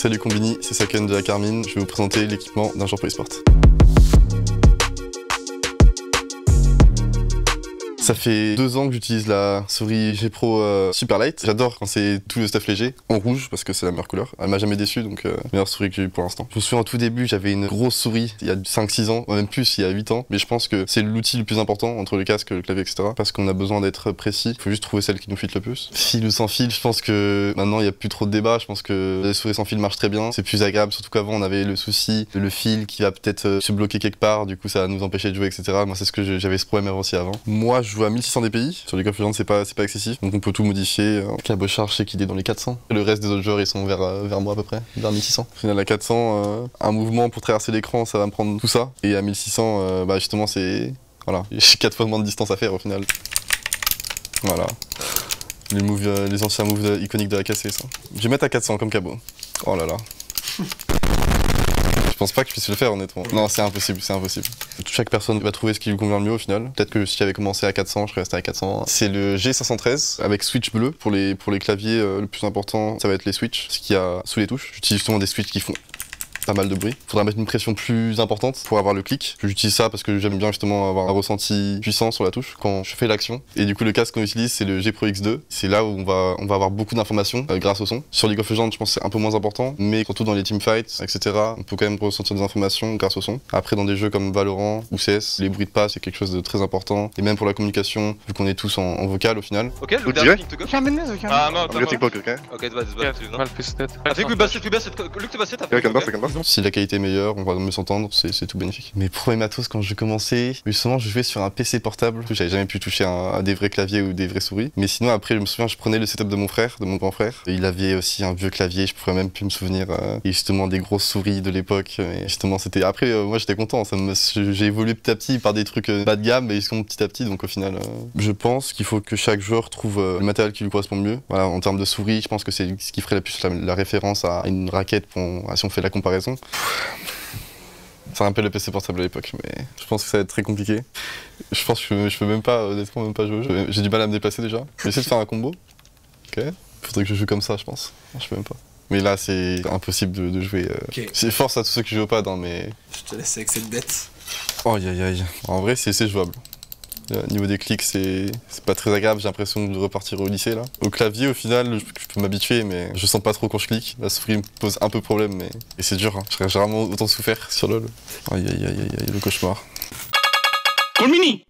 Salut Combini, c'est Saken de la Carmine. Je vais vous présenter l'équipement d'un joueur pour e-sport. Ça fait 2 ans que j'utilise la souris G Pro Super Light. J'adore quand c'est tout le stuff léger, en rouge, parce que c'est la meilleure couleur. Elle m'a jamais déçu, donc meilleure souris que j'ai eu pour l'instant. Je me souviens au tout début, j'avais une grosse souris, il y a 5-6 ans, même plus, il y a 8 ans. Mais je pense que c'est l'outil le plus important entre le casque, le clavier, etc. Parce qu'on a besoin d'être précis, il faut juste trouver celle qui nous fit le plus. Fil ou sans fil, je pense que maintenant il n'y a plus trop de débat. Je pense que les souris sans fil marchent très bien. C'est plus agréable, surtout qu'avant on avait le souci, le fil qui va peut-être se bloquer quelque part, du coup ça va nous empêcher de jouer, etc. Moi c'est ce que j'avais ce problème aussi avant. Moi je joue à 1600 dpi, sur League of Legends c'est pas excessif, donc on peut tout modifier. Câble charge, je sais qu'il est dans les 400. Et le reste des autres joueurs ils sont vers moi à peu près, vers 1600. Au final à 400, un mouvement pour traverser l'écran ça va me prendre tout ça. Et à 1600, bah justement c'est... Voilà, j'ai 4 fois moins de distance à faire au final. Voilà. Les anciens moves iconiques de la KC ça. Je vais mettre à 400 comme cabot. Oh là là. Je pense pas que je puisse le faire honnêtement. Non, c'est impossible, c'est impossible. Chaque personne va trouver ce qui lui convient le mieux au final. Peut-être que si j'avais commencé à 400, je serais resté à 400. C'est le G513 avec switch bleu. Pour les claviers, le plus important, ça va être les switches, ce qu'il y a sous les touches. J'utilise justement des switches qui font pas mal de bruit. Faudra mettre une pression plus importante pour avoir le clic. J'utilise ça parce que j'aime bien justement avoir un ressenti puissant sur la touche quand je fais l'action. Et du coup le casque qu'on utilise c'est le G Pro X2. C'est là où on va avoir beaucoup d'informations grâce au son. Sur League of Legends je pense que c'est un peu moins important, mais surtout dans les teamfights, etc. on peut quand même ressentir des informations grâce au son. Après dans des jeux comme Valorant ou CS, les bruits de pas c'est quelque chose de très important. Et même pour la communication, vu qu'on est tous en vocal au final. Okay, look down, to go. I'm getting blocked, okay? Okay, it's bad, I think we busted, look to bust it. Yeah, I can bust. Si la qualité est meilleure, on va mieux s'entendre, c'est tout bénéfique. Mais pour les matos, quand je commençais, justement, je jouais sur un PC portable. J'avais jamais pu toucher à des vrais claviers ou des vraies souris. Mais sinon, après, je me souviens, je prenais le setup de mon frère, de mon grand frère. Et il avait aussi un vieux clavier, je pourrais même plus me souvenir. Et justement, des grosses souris de l'époque. Et justement, c'était. Après, moi, j'étais content. J'ai évolué petit à petit par des trucs bas de gamme, mais ils sont petit à petit. Donc, au final, je pense qu'il faut que chaque joueur trouve le matériel qui lui correspond mieux. Voilà, en termes de souris, je pense que c'est ce qui ferait la plus la référence à une raquette si on fait la comparaison. Ça rappelle le PC portable à l'époque, mais je pense que ça va être très compliqué. Je pense que je peux même pas, honnêtement, même pas jouer. J'ai du mal à me déplacer déjà. Je vais essayer de faire un combo. Ok. Faudrait que je joue comme ça, je pense. Non, je peux même pas. Mais là, c'est impossible de jouer. Okay. C'est force à tous ceux qui jouent au pad, hein, mais. Je te laisse avec cette bête. Oh aïe aïe aïe. En vrai, c'est jouable. Au niveau des clics, c'est pas très agréable, j'ai l'impression de repartir au lycée là. Au clavier, au final, je peux m'habituer, mais je sens pas trop quand je clique. La souris me pose un peu problème, mais et c'est dur, hein. J'ai rarement autant souffert sur LoL. Aïe aïe aïe aïe, le cauchemar. Combini!